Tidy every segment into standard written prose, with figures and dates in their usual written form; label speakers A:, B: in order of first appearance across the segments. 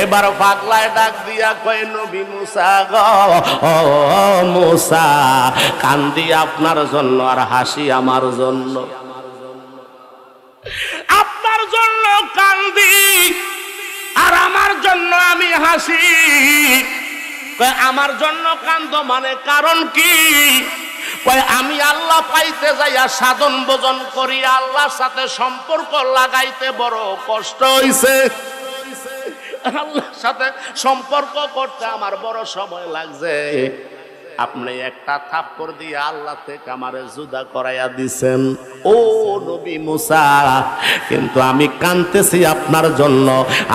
A: এবার পাগলায় ডাক দিয়া কয় নবী মুসা গো ও মুসা, কান্দি আপনার জন্য আর হাসি আমার জন্য। আপনার জন্য কান্দি আর আমার জন্য আমি হাসি। আমার জন্য কান্দো মানে কারণ কি? আমি আল্লাহ পাইতে যাইয়া সাধন ভোজন করি, আল্লাহর সাথে সম্পর্ক লাগাইতে বড় কষ্ট হইছে। আল্লাহর সাথে সম্পর্ক করতে আমার বড় সময় লাগছে। আপনি একটা থাপ্পড় দিয়ে আল্লাহ থেকে আমারে জুদা করাইয়া দিছেন ও নবী মুসা, কিন্তু আমি কাঁদতেছি আপনার জন্য।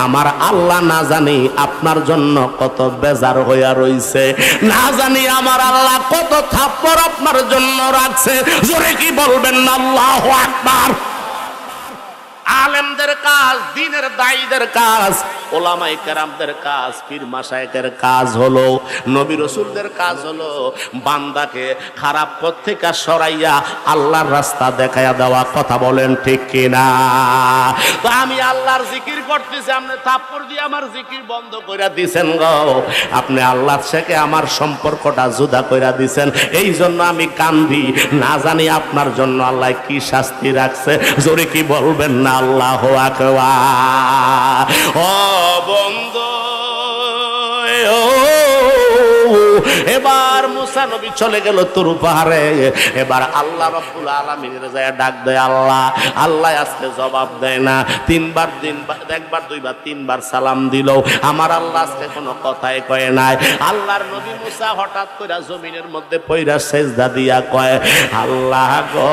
A: আমার আল্লাহ না জানি আপনার জন্য কত বেজার হইয়া রইছে, না জানি আমার আল্লাহ কত থাপ্পড় আপনার জন্য রাখছে। জোরে কি বলবেন না আল্লাহু আকবার? আলেমদের কাজ, দ্বীনের দায়ীদের কাজ, ওলামায়ে কেরামদের কাজ, পীর মাশায়েখের কাজ হলো, নবী রাসূলদের কাজ হলো বান্দাকে খারাপ পথ থেকে সরাইয়া আল্লাহর রাস্তা দেখাইয়া দেওয়া। কথা বলেন ঠিক কিনা? তো আমি আল্লাহর জিকির করতেছি, আপনি থাপ্পড় দিয়ে আমার জিকির বন্ধ কইরা দিছেন গো। আপনি আল্লাহর সাথে আমার সম্পর্কটা জুদা কইরা দিছেন, এই জন্য আমি কান্দি। না জানি আপনার জন্য আল্লাহ কি শাস্তি রাখছে। জোরে কি বলবেন না আল্লাহু আকবার? ও বন্ধু, এবার মুসা নবী চলে গেল তুর পাহাড়ে। এবার আল্লাহ রাব্বুল আলামিনের যায় ডাক দেয় আল্লাহ। আল্লাহ আজকে জবাব দেয় না। একবার দুইবার তিনবার সালাম দিল, আমার আল্লাহ আজকে কোনো কথাই কয় নাই। আল্লাহর নবী মুসা হঠাৎ করে জমিনের মধ্যে পইরা সেজদা দিয়া কয়, আল্লাহ গো,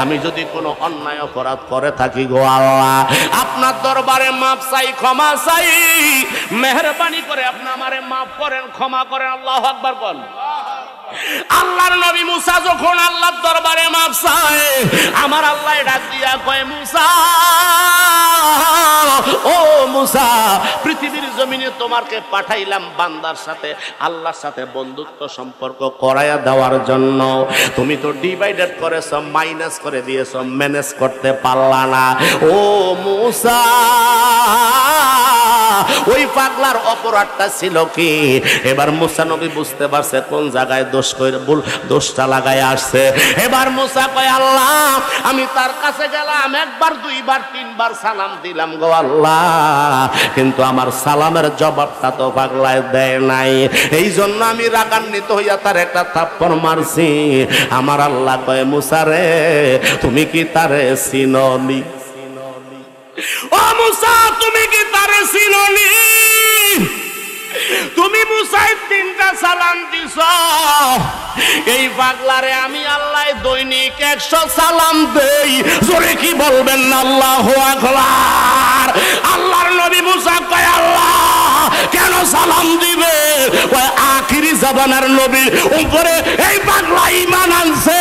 A: আমি যদি কোনো অন্যায় অপরাধ করে থাকি গো আল্লাহ, আপনার দরবারে মাপ চাই, ক্ষমা চাই, মেহেরবানি করে আপনি আমারে মাফ করেন, ক্ষমা করেন। আল্লাহু আকবার বল। আল্লাহর নবী মুসা যখন আল্লাহর দরবারে মাফ চায়, আমার আল্লাহ ডাক দিয়া কয়, মুসা ও মুসা, পৃথিবীর জমিনে তোমাকে পাঠাইলাম বান্দার সাথে আল্লাহর সাথে বন্ধুত্ব সম্পর্ক করাইয়া দেওয়ার জন্য। তুমি তো ডিভাইডেড করেছ, মাইনাস করে দিয়েছ, ম্যানেজ করতে পারলা না। ও মুসা, ওই পাগলার অপরাধটা ছিল কি? এবার মুসা নবী বুঝতে পারছে কোন জায়গায় দোষ করে ভুল দোষটা লাগায় আসছে। এবার মুসা কয়, আল্লাহ আমি তার কাছে গেলাম, একবার দুইবার তিনবার সালাম দিলাম গো আল্লাহ, কিন্তু আমার সালামের জবাবটা তো পাগলায় দেয় নাই। এই জন্য আমি রাগান্বিত হইয়া তার একটা থাপ্পড় মারছি। আমার আল্লাহ কয়, মুসা রে, তুমি কি তারে চিননি? ও মুসা, তুমি কি তারে চিননি? তুমি মুসায় তিনটা সালাম দিছ, এই পাগলারে আমি আল্লাহ দৈনিক 100 সালাম দেই। জোরে কি বলবেন না আল্লাহু আকবার? আল্লাহর নবী মুসা কয়, আল্লাহ কেন সালাম দিবে? ওই আখিরি জামানার নবীর উপরে এই পাগলা ঈমান আনছে।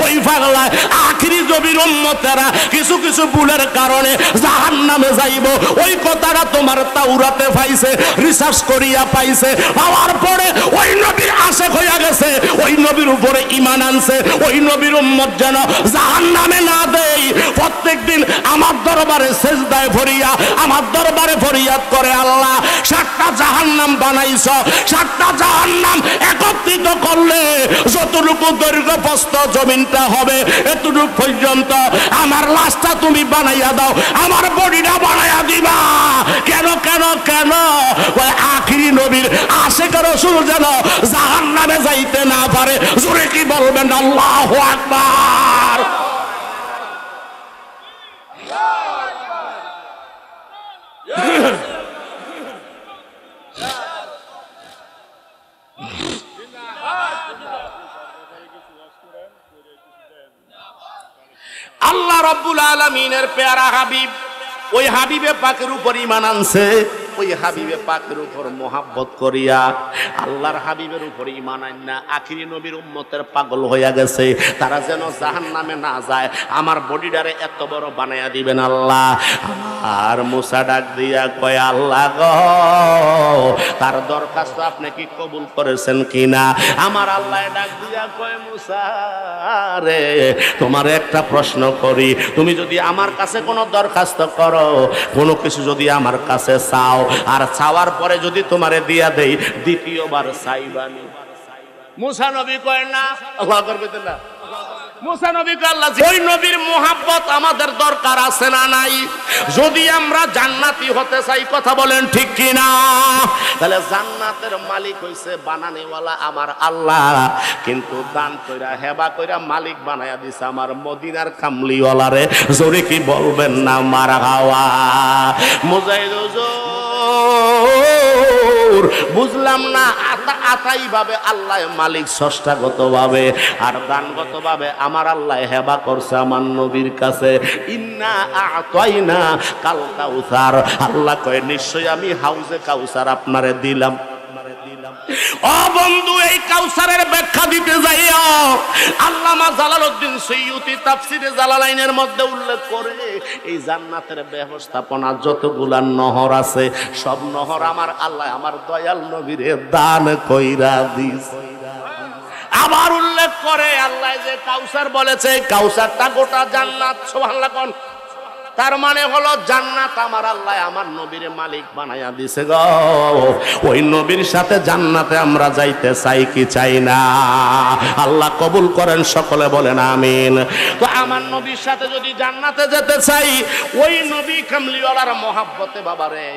A: ওই পাগলা আখিরি নবীর উম্মতেরা কিছু কিছু ভুলের কারণে জাহান্নামে যাইব, ওই কথাটা তোমার তাওরাতে পাইছে, রিসার্চ করিয়া পাইছে, পাওয়ার পরে ওই নবীর আশেক হইয়া গেছে, ওই নবীর উপরে ঈমান আনছে। ওই নবীর উম্মত যেন জাহান্নামে না দেই, প্রত্যেকদিন আমার দরবারে সেজদায় ফরিয়া, আমার দরবারে ফরিয়াদ করে, আল্লাহ 7টা জাহান্নাম বানাইছ, 7টা জাহান্নাম একত্রিত করলে যতটুকু দৈর্ঘ্য প্রস্থ জমিনটা হবে, এতটুকু পর্যন্ত আমার লাশটা তুমি বানাইয়া দাও, আমার বডিটা বানাইয়া দিবা। কেন কেন কেন? ওই আখিরি নবীর আশিক রাসূল যেন জাহান্নামে যাইতে না পারে। জোরে কি বলবেন আল্লাহু আকবার? আল্লাহ রাব্বুল আলামিনের পেয়ারা হাবিব, ওই হাবিবে পাকের উপর ঈমান আনছে। ওই হাবিবে পাকের উপর মোহাব্বত করিয়া আল্লাহর হাবিবের উপর ঈমান আননা আখিরি নবীর উম্মতের পাগল হইয়া গেছে, তারা যেন জাহান্নামে না যায়, আমার বডিটারে এত বড় বানাইয়া দিবেন আল্লাহ। আর মুসা ডাক দিয়া কয়, আল্লাহ গো, তার দরখাস্ত আপনি কি কবুল করেছেন কিনা? আমার আল্লাহ ডাক দিয়া কয়, মুসা রে, তোমার একটা প্রশ্ন করি, তুমি যদি আমার কাছে কোনো দরখাস্ত করো, কোনো কিছু যদি আমার কাছে চাও, আর চাওয়ার পরে যদি তোমারে দিয়া দেই, দ্বিতীয়বার চাইবানি? মুসা নবী কয় না, আল্লাহ করবে না। মুসা নবীকে আল্লাহ, ওই নবীর মোহাব্বত আমাদের দরকার আছে না নাই? যদি আমরা জান্নাতি হতে চাই, কথা বলেন ঠিক কিনা? তাহলে জান্নাতের মালিক হইছে বানানেওয়ালা আমার আল্লাহ, কিন্তু দান কইরা হেবা কইরা মালিক বানায়া দিছে আমার মদিনার কামলিওয়ালারে। জোরে কি বলবেন না মারহাবা? মুজাহিদ হুজুর, বুঝলাম না, আতাই ভাবে আল্লাহ মালিক স্রষ্টাগত ভাবে আর দানগত ভাবে আমার আল্লাহ হেবা করছে আমার নবীর কাছে। ইন্না আতাইনা কাল কাউসার, আল্লাহ কয় নিশ্চয় আমি হাউজে কাউসার আপনারে দিলাম। ও বন্ধু, এই কাউসারের ব্যাখ্যা দিতে যাইয়া আল্লামা জালালউদ্দিন সৈয়্যিদি তাফসিরে জালালাইনের মধ্যে উল্লেখ করে, এই জান্নাতের ব্যবস্থাপনা যতগুলা নহর আছে, সব নহর আমার আল্লাহ আমার দয়াল নবীরে দান কইরা দিছে। আবার উল্লেখ করে আল্লাহ যে কাউসার বলেছে, কাউসারটা গোটা জান্নাত। সুবহানাল্লাহ কোন? তার মানে হলো জান্নাত আমার আল্লাহ আমার নবীর মালিক বানায়া দিছে গো। ওই নবীর সাথে জান্নাতে আমরা যাইতে চাই কি চাই না? আল্লাহ কবুল করেন, সকলে বলেন আমিন। তো আমার নবীর সাথে যদি জান্নাতে যেতে চাই, ওই নবী কামলিওয়ালার মহাব্বতে বাবারে,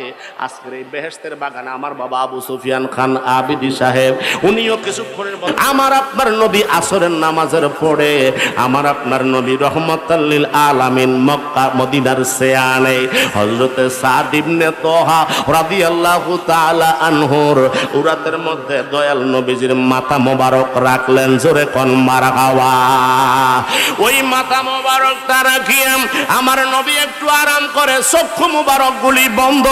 A: আজকের এই বেহেশতের বাগানে আমার বাবা আবু সুফিয়ান খান আবিদি সাহেব, উনিও কিছুক্ষণের মধ্যে আমার আপনার নবী আসরের নামাজের পড়ে, আমার আপনার নবী রহমাতাল লিল আলামিন মক্কা মদিনা হযরতে সাদ ইবনে তোহা রাদিয়াল্লাহু তাআলা আনহুর উরাতের মধ্যে দয়াল নবীজির মাথা মোবারক রাখলেন। জোরে কোন মারহাবা। ওই মাথা মোবারকটা রাখিয়া আমার নবী একটু আরাম করে, চক্ষু মোবারক গুলি বন্ধ।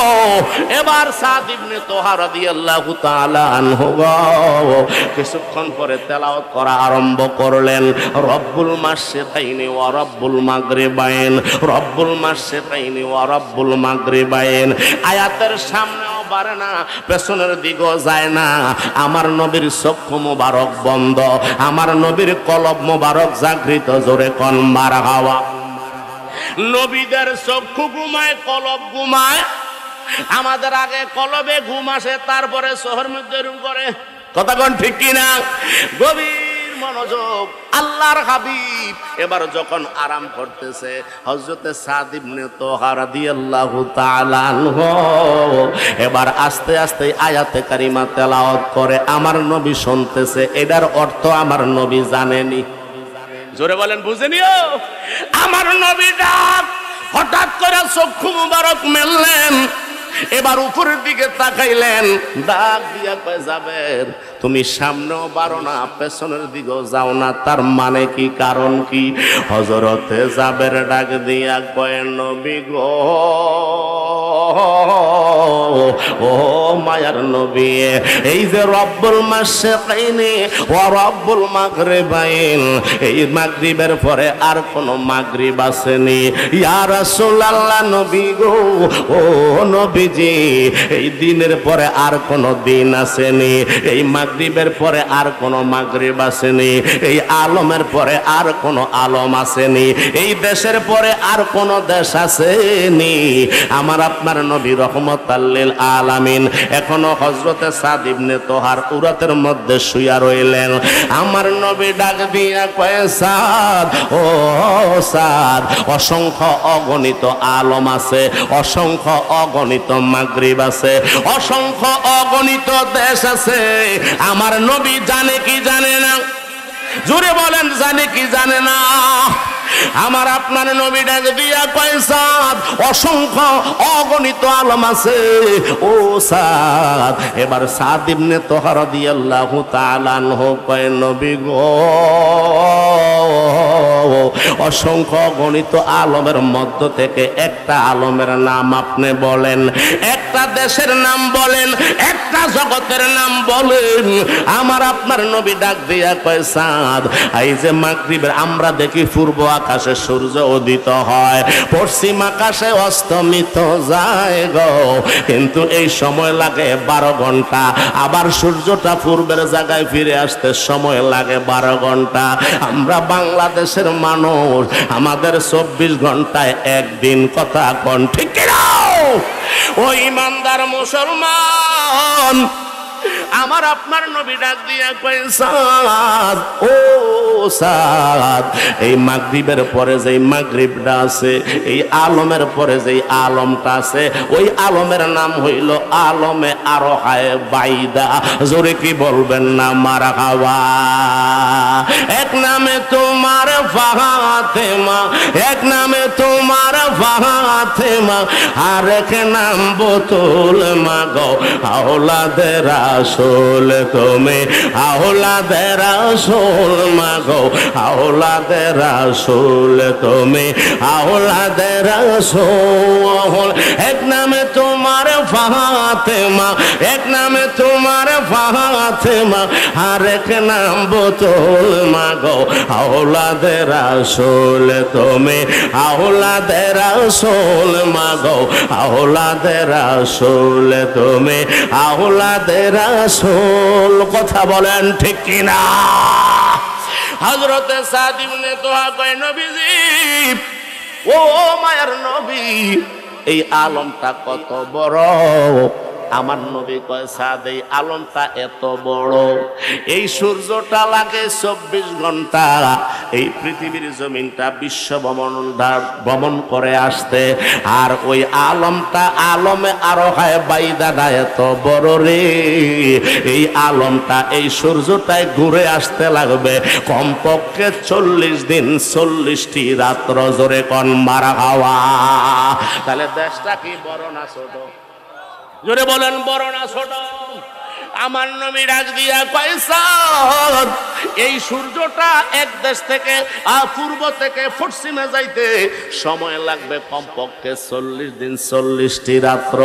A: এবার সাদ ইবনে তোহা রাদিয়াল্লাহু তাআলা আনহু কিছুক্ষণ পরে তেলাওয়াত করা আরম্ভ করলেন। রব্বুল মাশরিকাইনি ওয়া রব্বুল মাগরিবাইন, রব্বুল মাশরিকাইনি ওয়া রব্বুল মাগরিবাইন। আয়াতের সামনেও বাড়ে না, পেছনের দিকেও যায় না। আমার নবীর চক্ষু মোবারক বন্ধ, আমার নবীর কলব মোবারক জাগৃত। জোরে কোন মারহাবা। নবীদের চক্ষু ঘুমায়, কলব ঘুমায়। আমাদের আগে কলবে ঘুম আসে, তারপরে শহর মধ্যে রুম করে। কথা কোন ঠিক কিনা? গভীর মনোযোগ। আল্লাহর হাবিব এবার যখন আরাম করতেছে, হযরতে সাদ ইবনে তোহা রাদিয়াল্লাহু তাআলা আনহু এবার আস্তে আস্তে আয়াতে কারিমা তেলাওয়াত করে, আমার নবী শুনতেছে। এটার অর্থ আমার নবী জানেনি। জোরে বলেন, বুঝেনিও? আমার নবী ডাক হঠাৎ করে চক্ষু মুবারক মেললেন, এবার উপরের দিকে তাকাইলেন, ডাক দিয়া কয়, জাবের তুমি সামনেও বাড়ো না, পেছনের দিকেও যাও না। তার মানে কি, কারণ কি? হযরতে জাবের ডাক দিয়া কয়, নবী গো, ও মায়ার নবী, এই যে রব্বুল মাশরিকাইনি ওয়া রব্বুল মাগরিবাইন, এই মাগরিবের পরে আর কোন মাগরিব আসেনি। ইয়া রাসূলুল্লাহ, নবী গো, ও নবীজি, এই দিনের পরে আর কোন দিন আসেনি, এই মাগরিবের পরে আর কোন মাগরিব আসেনি, এই আলমের পরে আর কোন আলম আসেনি, এই দেশের পরে আর কোন দেশ আসেনি। আমার আপনার নবী রহমাতাল লিল আলামিন এখনো হযরতে সাদ ইবনে তোহার উরাতের মধ্যে শুয়া রইলেন। আমার নবী ডাক দিয়া কয়, সাদ, ও সাদ, অসংখ্য অগণিত আলম আছে, অসংখ্য অগণিত মাগরিব আছে, অসংখ্য অগণিত দেশ আছে। আমার নবী জানে কি জানে না? জোরে বলেন, জানে কি জানে না? আমার আপনার নবী ডাক দিয়া কয়, সাদ, অসংখ্য অগণিত আলম আছে ও সাদ। এবার সাদ ইবনে তোহা রাদিয়াল্লাহু তাআলা আনহু কয়, নবী গো, অসংখ্য গণিত আলমের মধ্য থেকে একটা আলমের নাম আপনি বলেন, একটা দেশের নাম বলেন, একটা জগতের নাম বলেন। আমার আপনার নবী ডাক দিয়া কয় সাদ, এই যে মাগরিবের আমরা দেখি পূর্ব আকাশে সূর্য উদিত হয়, পশ্চিম আকাশে অস্তমিত যায় গো, কিন্তু এই সময় লাগে 12 ঘন্টা, আবার সূর্যটা পূর্বের জায়গায় ফিরে আসতে সময় লাগে 12 ঘন্টা। আমরা বাংলাদেশের মানুষ, আমাদের 24 ঘন্টায় একদিন, কথা কোন ঠিক কিনা? ও ইমানদার মুসলমান, আমার আপনার নবী ডাক দিয়া কয় সাদ, ও সাদ, এই মাগরিবের পরে যেই মাগরিবটা আছে, এই আলমের পরে যেই আলমটা আছে, ওই আলমের নাম হইল আলমে আরহায়ে বাইদা। জোরে কি বলবেন না মারহাবা? এক নামে তোমার ফাতেমা, এক নামে তোমার ফাতেমা, আর এক নাম বোতল মাগো আওলাদে রাসূল, তুমি আওলাদে রাসূল মাগো আওলাদে রাসূল, তুমি আওলাদে রাসূল। এক নামে তোমার ফাতেমা, এক নামে তোমার ফাতেমা, আর এক নাম বোতল মাগো আওলাদে রাসূল, তুমি আওলাদে রাসূল মাগো আওলাদে রাসূল, তুমি আওলাদে রাসূল। কথা বলেন ঠিক কিনা? হযরতে সাদ ইবনে তোহা কয় নবীজি, ও মায়ার নবী, এই আলমটা কত বড়। আমার নবী কয় সাদ, এই আলমটা এত বড়, এই সূর্যটা লাগে 24 ঘন্টা এই পৃথিবীর জমিনটা বিশ্ব ভ্রমণ করে আসতে, আর ওই আলমটা আলমে আরহায়ে বাইদাটা এত বড় রে, এই আলমটা এই সূর্যটায় ঘুরে আসতে লাগবে কমপক্ষে 40 দিন 40টি রাত্র। জোরে কোন মারহাবা? তাহলে দেশটা কি বড় না ছোট? জোরে বলেন, বড় না ছোট? আমার নবী ডাক দিয়া কয় সাদ, এই সূর্যটা এক দেশ থেকে পূর্ব থেকে পশ্চিমে যাইতে সময় লাগবে কমপক্ষে 40 দিন 40টি রাত্র।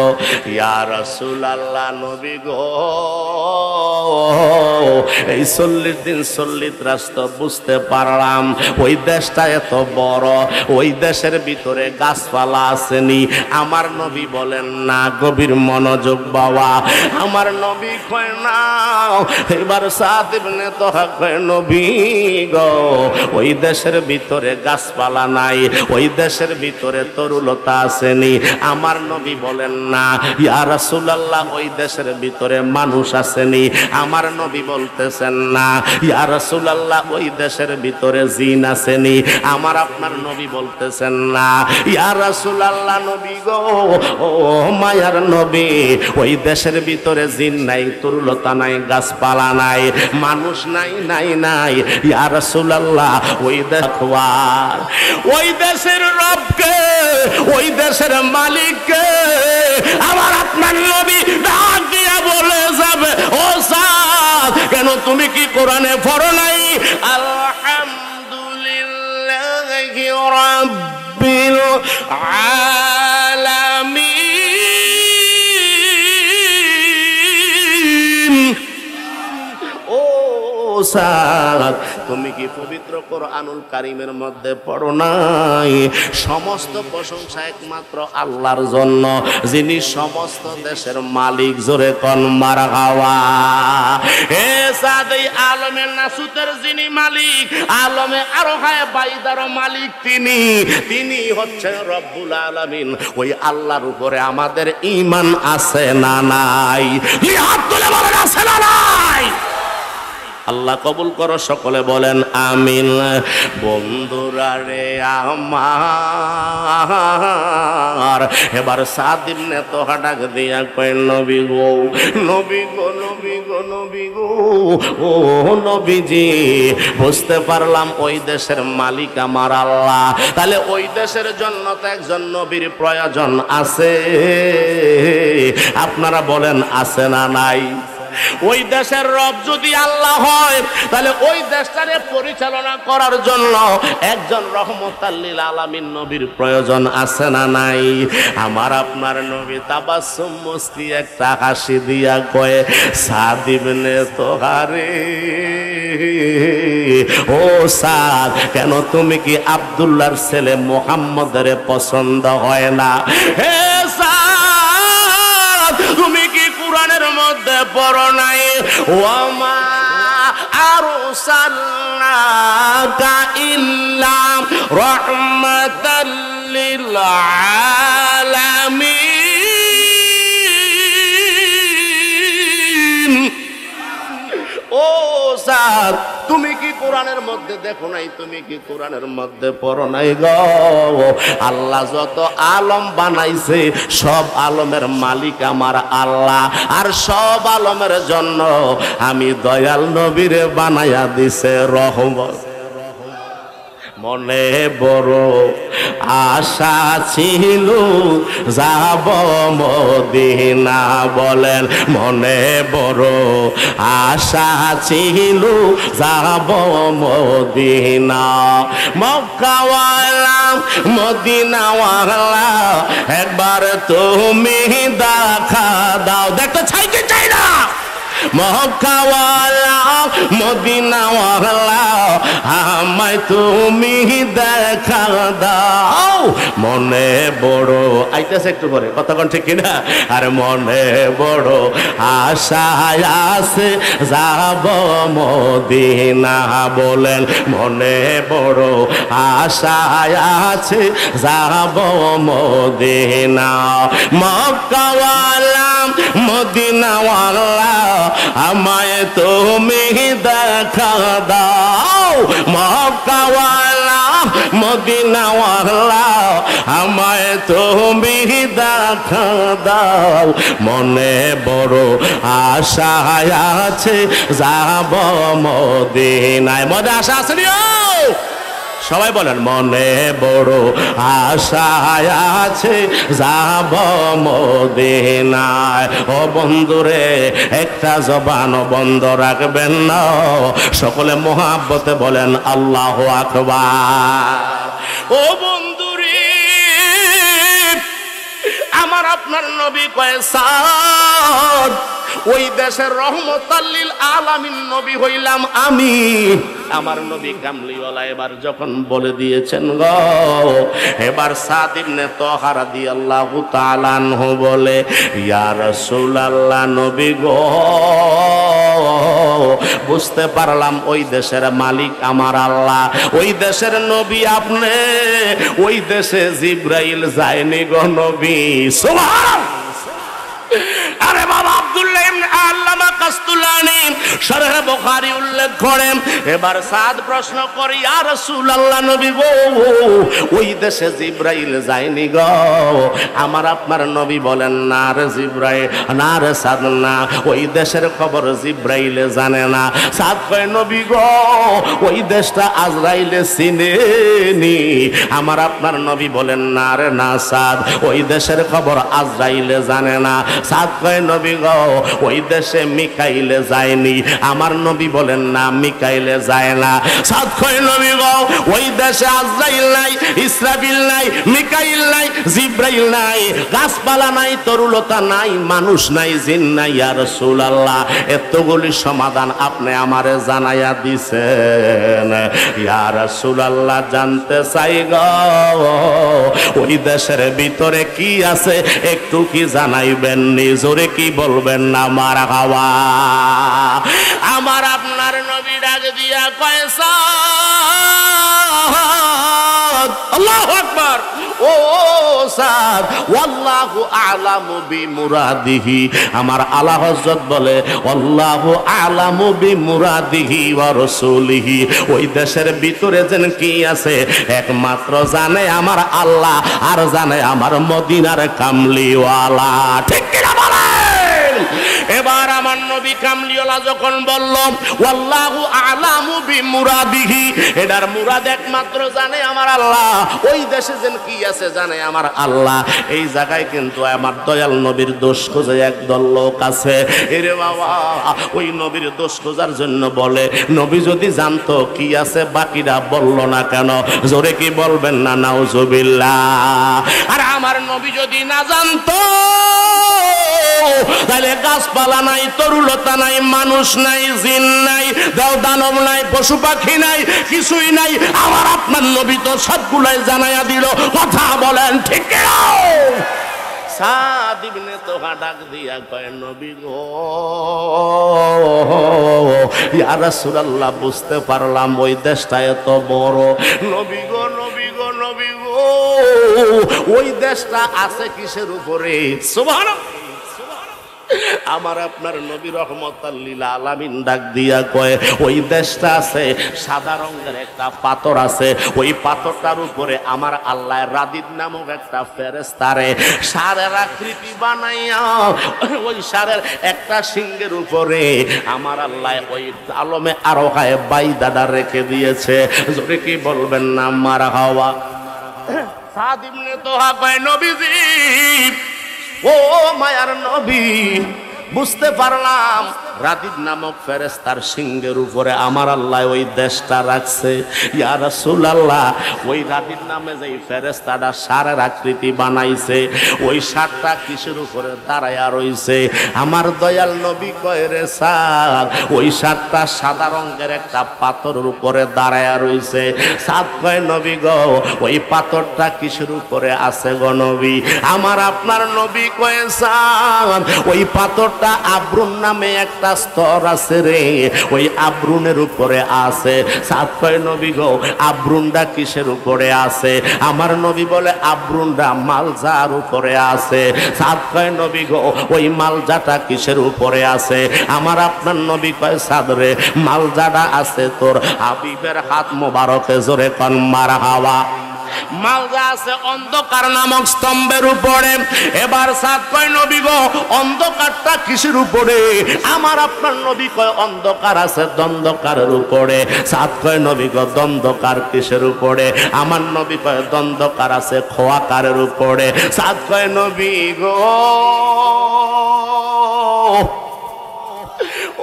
A: ইয়া রাসূলুল্লাহ, নবী গো, এই 40 দিন 40 রাত বুঝতে পারলাম ওই দেশটা এত বড়, ওই দেশের ভিতরে গাছপালা আসেনি। আমার নবী বলেন না, গভীর মনোযোগ বাবা। আমার নবী কয় না, এবার সাদ ইবনে তোহা কয় নবী গো, ওই দেশের ভিতরে গাছপালা নাই, ওই দেশের ভিতরে তরুলতা আসেনি। আমার নবী বলেন না, ইয়া রাসূলুল্লাহ, ওই দেশের ভিতরে মানুষ আসেনি। আমার নবী বলতেছেন না, ইয়া রাসূলুল্লাহ, ওই দেশের ভিতরে জিন আসেনি। আমার আপনার নবী বলতেছেন না, ইয়া রাসূলুল্লাহ, নবী গো, ও মায়ার নবী, ওই দেশের ভিতরে জিন নাই, তরুলতা নাই, গাছপালা নাই, মানুষ নাই, নাই নাই। ইয়া রাসূলুল্লাহ, ওই দেখবার ওই দেশের রবকে, ওই দেশের মালিককে আমার আপনার নবী ডাক দিয়া বলে যাবে, ও সাদ, কেন তুমি কি কোরআনে পড়ো নাই? আলহামদুলিল্লাহি রাব্বিল আলামিন। ও সাদ, তুমি কি পবিত্র কোরআনুল কারীমের মধ্যে পড়ো নাই? সমস্ত প্রশংসা একমাত্র আল্লাহর জন্য, যিনি সমস্ত দেশের মালিক। জোরে কোন মারহাবা? হে সাদ, এই আলমের নাসুতের যিনি মালিক, আলমে আরহায়ে বাইদার মালিক তিনি, তিনি হচ্ছেন রব্বুল আলামিন। ওই আল্লাহর উপরে আমাদের ঈমান আছে না নাই? হাত তুলে বলেন, আছে না নাই? আল্লাহ কবুল করো, সকলে বলেন আমিন। বন্ধুরা রে আমার, এবার সাদ ইবনে তোহা ডাক দিয়া কয় নবী গো, নবী গো, নবী গো, নবী গো, ও নবীজি, বুঝতে পারলাম ওই দেশের মালিক আমার আল্লাহ। তাহলে ওই দেশের জন্য তো একজন নবীর প্রয়োজন আছে। আপনারা বলেন আছে না নাই? ওই দেশের রব যদি আল্লাহ হয় তাহলে ওই দেশটাকে পরিচালনা করার জন্য একজন রহমতাল লিল আলামিন নবীর প্রয়োজন আছে না নাই? আমার আপনার নবী তাবাসসুম মুস্কি একটা হাসি দিয়া কয়, সাদ ইবনে তোহারে, ও সাদ, কেন তুমি কি আব্দুল্লাহর ছেলে মুহাম্মদের পছন্দ হয় না? হে সাদ, তুমি কি কোরআনের মধ্যে পড়ো নাই, ওয়ামা আরসালনাকা ইল্লা রাহমাতাল লিল আলামিন? ও সাদ, তুমি কি কোরআনের মধ্যে দেখো নাই? তুমি কি কোরআনের মধ্যে পড়ো নাই গো? আল্লাহ যত আলম বানাইছে সব আলমের মালিক আমার আল্লাহ, আর সব আলমের জন্য আমি দয়াল নবীরে বানায়া দিছে রহমত। মনে বড় আশা ছিল যাব মদিনা, বলেন মনে বড় আশা ছিল যাব মদিনা। মক্কাওয়ালা মদিনাওয়ালা একবার তুমি দেখা দাও, দেখতে চাই কি চাই না? মক্কাওয়ালা মদিনাওয়ালা আমায় তুমি দেখা দাও। মনে বড় আইতেছে একটু পরে, কতক্ষণ ঠিক কিনা? আর মনে বড় আশা আছে যাব মদিনা, বলেন মনে বড় আশা আছে যাব মদিনা। মক্কাওয়ালা মদিনাওয়ালা আমায় তুমি দেখা দাও। মক্কাওয়ালা মদিনাওয়ালা আমায় তুমি দেখা দাও। মনে বড় আশা আছে যাব মদিনায়। মনে আশা আছে নিও সবাই বলেন, মনে বড় আশা আছে যাব মদিনায়। ও বন্ধুরে, একটা জবান বন্ধ রাখবেন না, সকলে মোহাব্বতে বলেন আল্লাহু আকবার। ও বন্ধুরে, আমার আপনার নবী কয়, সাদ, ওই দেশের রহমতাল লিল আলামিন নবী হইলাম আমি। আমার নবী কামলিওয়ালা এবার যখন বলে দিয়েছেন গো, এবার সাদ ইবনে তোহা রাদিয়াল্লাহু তাআলা আনহু বলে, ইয়া রাসূলুল্লাহ, নবী গো, বুঝতে পারলাম ওই দেশের মালিক আমার আল্লাহ, ওই দেশের নবী আপনি। ওই দেশে জিবরাইল যায়নি গো নবী। সুবহানাল্লাহ। আরে বাবা, আব্দুল্লাহ ইবনে আল্লামা কাসতুলানি শরহ বুখারী উল্লেখ করেন। এবার সাদ প্রশ্ন করে, ইয়া রাসূলুল্লাহ, নবী গো, ওই দেশে জিবরাইল যায়নি গো? আমার আপনার নবী বলেন, না রে জিবরাইল, না রে সাদ, না, ওই দেশের খবর জিবরাইল জানে না। সাদ কয়, নবী গো, ওই দেশটা আজরাইলে চিনেনি। আমার আপনার নবী বলেন, না রে না সাদ, ওই দেশের খবর আজরাইলে জানে না। সাদ কয়, নবী গো, ওই দেশে মিকাইলে যায়নি। আমার নবী বলেন, না, মিকাইলে যায় না। সাদ কয়, নবী গো, ওই দেশে আজরাইল নাই, ইসরাফিল নাই, মিকাইল নাই, জিবরাইল নাই, গাছপালা নাই, তরুলতা নাই, মানুষ নাই, জিন নাই। ইয়া রাসূলুল্লাহ, এতগুলি সমাধান আপনি আমারে জানাইয়া দিছেন। ইয়া রাসূলুল্লাহ, জানতে চাই গো, ওই দেশের ভিতরে কি আছে একটু কি জানাইবেন? জোরে কি বলবেন না মারহাবা? আমার আপনার নবী ডাক দিয়া কয়, সাদ, আল্লাহু আকবার, ও সাদ, ওয়াল্লাহু আ'লামু বিমুরাদিহি। আমার আলা হযরত বলে, আল্লাহু আ'লামু বিমুরাদিহি ওয়া রাসূলিহি। ওই দেশের ভিতরে যেন কি আছে একমাত্র জানে আমার আল্লাহ, আর জানে আমার মদিনার কামলিওয়ালা। ঠিক কিনা বলেন? এবার আমার নবী কামলিওয়ালা যখন বলল ওয়াল্লাহু আ'লামু বিমুরাদিহি, এটার মুরাদ একমাত্র জানে আমার আল্লাহ, ওই দেশে যেন কি আছে জানে আমার আল্লাহ। এই জায়গায় কিন্তু আমার দয়াল নবীর দোষ খোঁজে একদল লোক আছে। এরে বাবা, ওই নবীর দোষ খোঁজার জন্য বলে নবী যদি জানতো কি আছে বাকিরা বলল না কেন? জোরে কি বলবেন না নাউজুবিল্লাহ? আর আমার নবী যদি না জানতো তাহলে গাছপালা নাই, তরুলতা নাই, মানুষ নাই, জিন নাই, দেও দানব নাই, পশু পাখি নাই, কিছুই নাই। আমার আপনার নবী তো সবগুলাই জানাইয়া দিল। কথা বলেন ঠিক কিনা? সাদ ইবনে তোহা ডাক দিয়া কয় নবী গো, ইয়া রাসূলুল্লাহ বুঝতে পারলাম ওই দেশটা এত বড়। নবী গো, নবী গো, নবী গো, ওই দেশটা আছে কিসের উপরে? সুবহানাল্লাহ। আমার আপনার নবী রহমতাল লিল আলামিন ডাক দিয়া কয় ওই দেশটা আছে সাদা রঙের একটা পাথর আছে, ওই পাথরটার উপরে আমার আল্লাহ রাদিদ নামক একটা ফেরেশতারে ষাঁড়ের আকৃতি বানাইয়া ওই ষাঁড়ের একটা সিংহের উপরে আমার আল্লাহ ওই আলমে আরোহায় বাইদাটা রেখে দিয়েছে। যদি কি বলবেন না মারহাবা? সাদ ইবনে তোহা কয় নবীজি, ও মায়ার নবী, বুঝতে পারলাম রাদিদ নামক ফেরেশতার সিংহের উপরে আমার আল্লাহ ওই দেশটা রাখছে। ইয়া রাসূলুল্লাহ, ওই রাদিদ নামে যে ফেরেশতাটা ষাঁড়ের আকৃতি বানাইছে, ওই ষাঁড়টা কিসের উপরে দাঁড়ায়া রইছে? আমার দয়াল নবী কয় রে সাদ, ওই ষাঁড়টা সাদা রঙের একটা পাথরের উপরে দাঁড়ায়া রইছে। সাদ কয় নবী গো, ওই পাথরটা কিসের উপরে আছে গো নবী? আমার আপনার নবী কয় সাদ, ওই পাথরটা আব্রুন নামে একটা স্তর আছে রে, ওই আব্রুনের উপরে আছে। সাদ কয় নবী গো, আব্রুনটা কিসের উপরে আছে? আমার নবী বলে আব্রুনটা মালজার উপরে আছে। সাদ কয় নবী গো, ওই মালজাটা কিসের উপরে আছে? আমার আপনার নবী কয় সাদ রে, মালজাটা আছে তোর হাবিবের হাত মোবারকে। জোরে কোন মারহাবা? মালজা আছে অন্ধকার নামক স্তম্ভের উপরে। এবার সাদ কয় নবী গো, অন্ধকারটা কিসের উপরে? আমার আপনার নবী কয় অন্ধকার আছে দ্বন্দ্বকারের উপরে। সাদ কয় নবী গো, দ্বন্দ্বকার কিসের উপরে? আমার নবী কয় দ্বন্দ্বকার আছে খোয়াকারের উপরে। সাদ কয় নবী গো,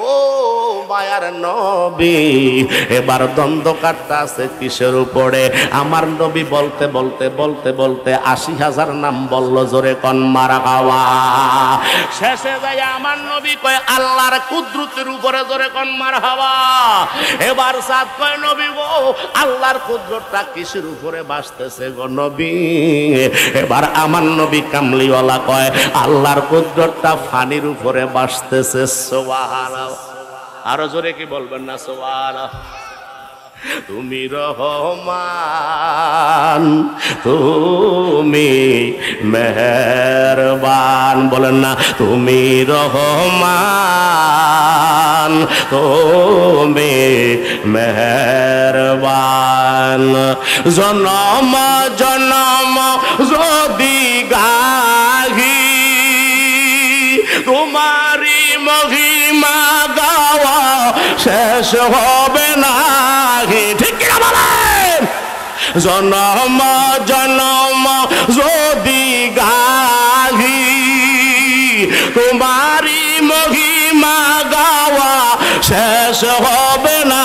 A: ও মায়ার নবী, এবার দ্বন্দ্বকারটা আছে কিসের উপরে? আমার নবী বলতে বলতে বলতে বলতে ৮০,০০০ নাম বলল। জোরে কোন মারহাবা? শেষে যাই আমার নবী কয় আল্লাহর কুদরতের উপরে। জোরে কোন মারহাবা? এবার সাদ কয় নবী গো, আল্লাহর কুদরতটা কিসের উপরে বাসতেছে গো নবী? এবার আমার নবী কামলিওয়ালা কয় আল্লাহর কুদরতটা ফানির উপরে বাসতেছে। সুবহানাল্লাহ। আরো জোরে কি বলবেন না সুবহানাল্লাহ? তুমি রহমান, তুমি মেহেরবান, বলেন না তুমি রহমান, তুমি মেহেরবান। জনম জনম যদি গাহি তোমারি মহিমা গাওয়া শেষ হবে না। ঠিক কিনা বলেন? জনম জনম যদি গাহি তোমারি মহিমা গাওয়া শেষ হবে না।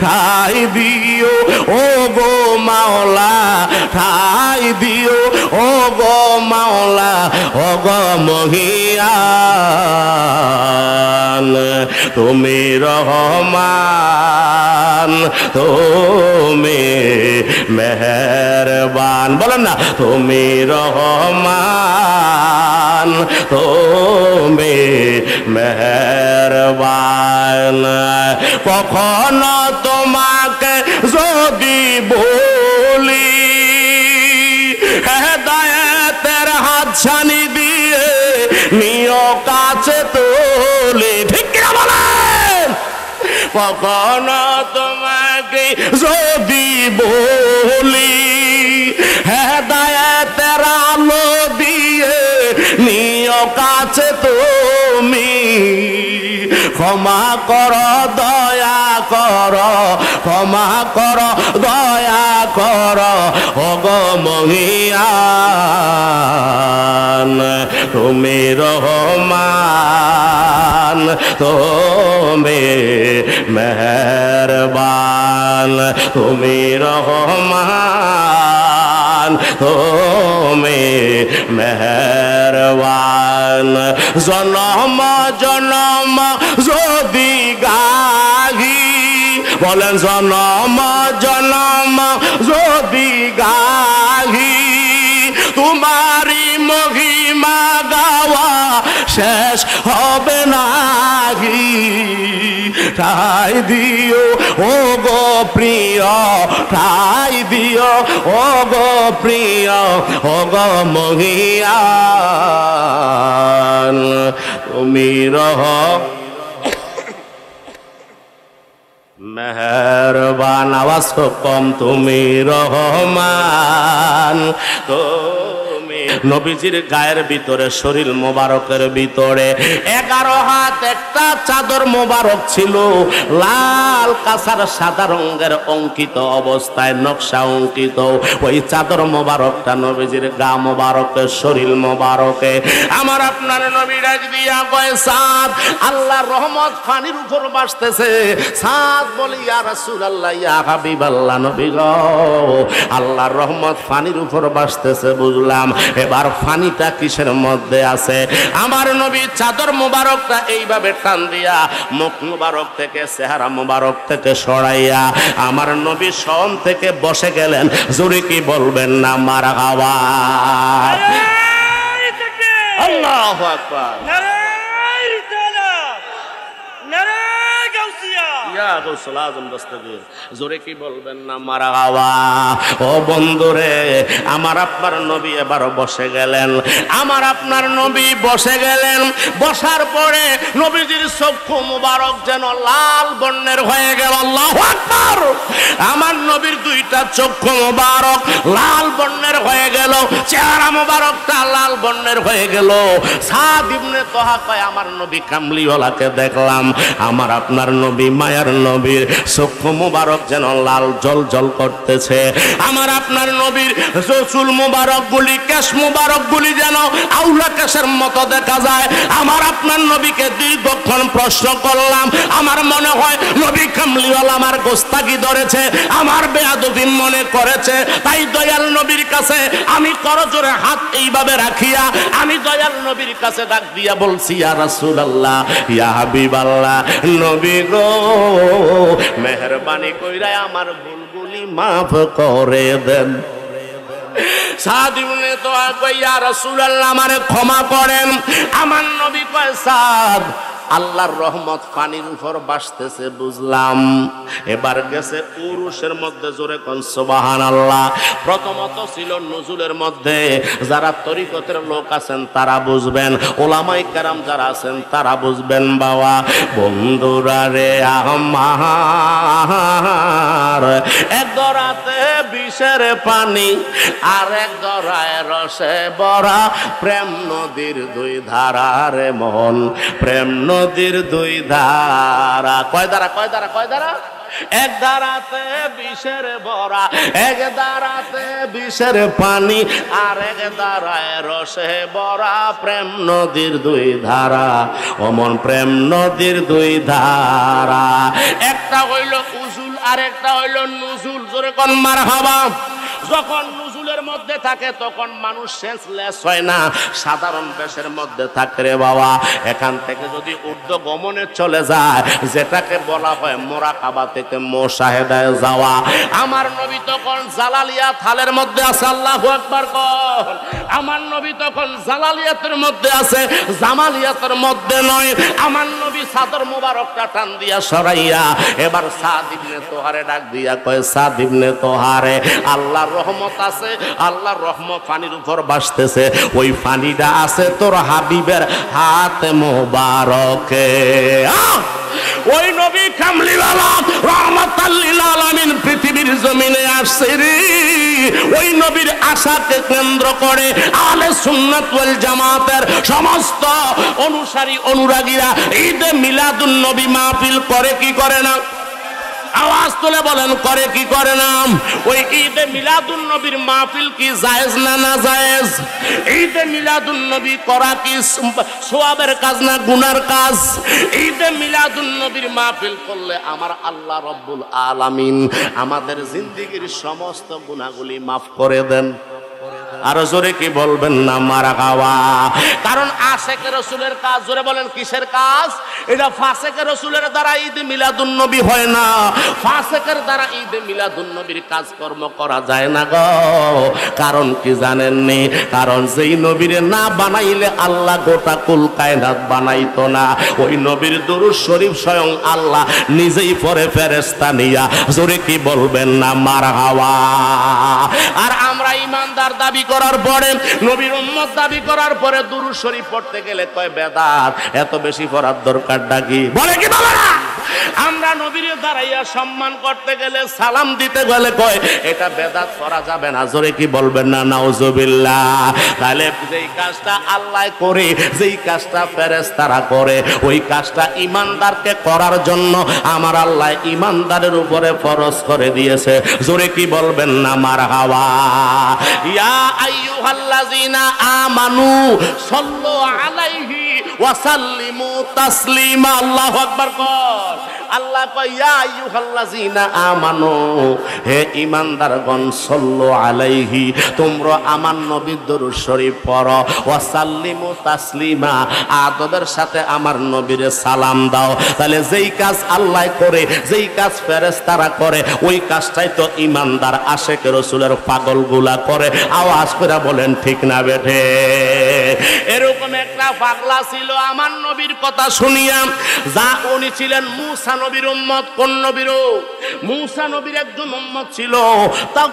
A: ঠাই দিও ও গো মাওলা, ঠাই দিও ও গো মাওলা, ও গো মহিয়ান। তুমি রহমান, তুমি মেহেরবান, বলেন না তুমি রহমান, তুমি মেহেরবান। কখনো তোমাকে যদি বলি হেদায়েতের হাত ছানি দিয়ে নিও কাছে তোলে। ঠিক কিনা বলেন? কখনো তোমাকে যদি বলি হেদায়েতের আলো দিয়ে নিও কাছে আছে তুমি ক্ষমা করো দয়া করো ক্ষমা করো দয়া করো ওগো মহিয়ান তুমি রহমান তুমি মেহেরবান তুমি রহমান তুমি মেহেরবান জনম জনম যদি গাহি বলেন জনম জনম যদি গাহি তোমারি মহিমা গাওয়া শেষ হবে নাহি ঠাই দিও ও গো প্রিয় ঠাই দিও ও গো প্রিয় ও গো মহিয়ান তুমি রহ মেহেরবান আওয়াজ কম তুমি রহমান তুমি নবীজির গায়ের ভিতরে শরীর মোবারকের ভিতরে 11 হাত একটা চাদর মোবারক ছিল লাল কাঁসার সাদা রঙের অঙ্কিত অবস্থায় নকশা অঙ্কিত ওই চাদর মোবারকটা নবীজির গা মোবারকের শরীর মোবারকে আমার আপনার নবী ডাক দিয়া কয় সাদ আল্লাহর রহমত পানির উপর ভাসতেছে সাদ বলি ইয়া রাসূলুল্লাহ ইয়া হাবিবাল্লাহ নবী গো আল্লাহর রহমত পানির উপর ভাসতেছে বুঝলাম এবার পানিটা কিসের মধ্যে আছে আমার নবী চাদর মোবারকটা এইভাবে টান দিয়া মুখ মোবারক থেকে চেহারা মোবারক থেকে সরাইয়া আমার নবী শয়ন থেকে বসে গেলেন জোরে কি বলবেন না মারহাবা আল্লাহু আকবার জোরে কি বলবেন না মারহাবা ও বন্ধুরে আমার আপনার নবী এবার বসে গেলেন আমার আপনার নবী বসে গেলেন বসার পরে নবীজির চক্ষু মুবারক যেন লাল বর্ণের হয়ে গেল আল্লাহু আকবার আমার নবীর দুইটা চক্ষু মুবারক লাল বর্ণের হয়ে গেল চেহারা মুবারকটা লাল বর্ণের হয়ে গেল সাদ ইবনে তোহা কয় আমার নবী কামলিওয়ালাকে দেখলাম আমার আপনার নবী মায়ার নবীর চক্ষু মুবারক যেন লাল জল জল করতেছে আমার আপনার নবীর চুল মুবারক গুলি কেশ মুবারক গুলি যেন আউলা কেশের মতো দেখা যায় আমার আপনার নবীকে দীর্ঘক্ষণ প্রশ্ন করলাম আমার মনে হয় নবী কামলিওয়ালা আমার গোস্তাকি ধরেছে আমার বেয়াদবি মনে করেছে তাই দয়াল নবীর কাছে আমি করজোরে হাত এইভাবে রাখিয়া আমি দয়াল নবীর কাছে ডাক দিয়া বলছি ইয়া রাসূলুল্লাহ ইয়া হাবিবাল্লাহ নবী গো মেহেরবানি কইরা আমার ভুলগুলি মাফ করে দেন সাদ ইবনে তোহা কয় ইয়া রাসূলুল্লাহ আমারে ক্ষমা করেন আমার নবী কয় সাদ আল্লাহর রহমত পানির উপর ভাসতেছে বুঝলাম এবার গেছে উরুশের মধ্যে জোরে কোন সুবহানাল্লাহ প্রথমত ছিল নুজুলের মধ্যে যারা তরিকতের লোক আছেন তারা বুঝবেন ওলামায়ে কেরাম যারা আছেন তারা বুঝবেন বাবা বন্ধুরা রে আমার এক গড়াতে বিষের পানি আর এক গড়ায় রসে ভরা প্রেম নদীর দুই ধারা রে মন প্রেম নদীর দুই ধারা কয় ধারা কয় ধারা কয় ধারা এক ধারাতে বিষের ভরা এক ধারাতে বিষের পানি আর এক ধারায় রসে ভরা প্রেম নদীর দুই ধারা অমন প্রেম নদীর দুই ধারা একটা হইল উজুল আর একটা হইল নুজুল জোরে কোন মারহাবা যখন নুজুলের মধ্যে থাকে তখন মানুষ সেন্সলেস হয় না সাধারণ বেশের মধ্যে থাকে রে বাবা এখান থেকে যদি ঊর্ধ্ব গমনে চলে যায় যেটাকে বলা হয় মুরাকাবা থেকে মুশাহাদায় যাওয়া আমার নবী তখন জালালিয়া থালের মধ্যে আছে আল্লাহু আকবার কর আমার নবী তখন জালালিয়াতের মধ্যে আছে জামালিয়াতের মধ্যে নয় আমার নবী চাদর মোবারকটা টান দিয়া সরাইয়া এবার সাদ ইবনে তোহারে ডাক দিয়া কয় সাদ ইবনে তোহারে আল্লাহর রহমত আছে আল্লাহর রহমত পানির উপর ভাসতেছে ওই পানিটা আছে তোর হাবিবের হাত মোবারকে ওই নবী কামলিওয়ালা রাহমাতাল লিল আলামিন পৃথিবীর জমিনে আসছে রে। ওই নবীর আশাকে কেন্দ্র করে আহলে সুন্নাত ওয়াল জামাতের সমস্ত অনুসারী অনুরাগীরা ঈদে মিলাদুন নবী মাহফিল করে কি করে না? আওয়াজ তুলে বলেন, করে কি করে না? ওই ঈদে মিলাদুন নবীর মাহফিল কি জায়েজ না না জায়েজ? ঈদে মিলাদুন নবী করা কি সওয়াবের কাজ না গুনার কাজ? ঈদে মিলাদুন নবীর মাহফিল করলে আমার আল্লাহ রব্বুল আলামিন আমাদের জিন্দেগীর সমস্ত গুনাহগুলি মাফ করে দেন। আরো জোরে কি বলবেন না মারহাবা? কারণ আশিকে রাসূলের কাজ, জোরে বলেন কিসের কাজ? এটা ফাসিকে রাসূলের দ্বারা ঈদ মিলাদুন নবী হয় না, ফাসিকের দ্বারা ঈদ মিলাদুন নবীর কাজকর্ম করা যায় না গো। কারণ কি জানেননি? কারণ যেই নবীরে না বানাইলে আল্লাহ গোটা কুল কায়নাত বানাইতো না। ওই নবীর দরুদ শরীফ স্বয়ং আল্লাহ নিজেই পড়ে ফেরেশতা নিয়া, জোরে কি বলবেন না মারহাবা? আর আমরা ইমানদার দাবি করার পরে, নবীর উম্মত দাবি করার পরে দুরূদ শরীফ পড়তে গেলে কয় বেদাত, এত বেশি পড়ার দরকারটা কি? বলে কি বলে না? আমরা নবীর দাঁড়াইয়া সম্মান করতে গেলে, সালাম দিতে গেলে কয় এটা বেদাত, করা যাবে না। জোরে কি বলবেন না নাউজুবিল্লাহ? তাহলে যেই কাজটা আল্লাহ করে, যেই কাজটা ফেরেশতারা করে, ওই কাজটা ইমানদারকে করার জন্য আমার আল্লাহ ইমানদারের উপরে ফরজ করে দিয়েছে। জোরে কি বলবেন না মারহাবা? ইয়া আইয়ুহাল্লাযিনা আমানু সাল্লু আলাইহি ওয়া সাল্লিমু তাসলিমা। আল্লাহু আকবার কর। আল্লাহ কয় ইয়া আইয়ুহাল্লাযিনা আমানু, হে ঈমানদারগণ, সাল্লু আলাইহি, তোমরা আমার নবীর দরুদ শরীফ পড়ো, ওয়া সাল্লিমু তাসলিমা, আদবের সাথে আমার নবীরে সালাম দাও। তাহলে যেই কাজ আল্লাহ করে, যেই কাজ ফেরেশতারা করে, ওই কাজটাই তো ঈমানদার আশিকে রাসূলের পাগলগুলা করে। আওয়াজ করে বলেন ঠিক না বেঠে? এরকম একটা পাগলা ছিল আমার নবীর কথা শুনিয়া, যা উনি ছিলেন মুসা নবীর উম্মত। কোন নবীর? মুসা নবীর একজন উম্মত ছিল। তা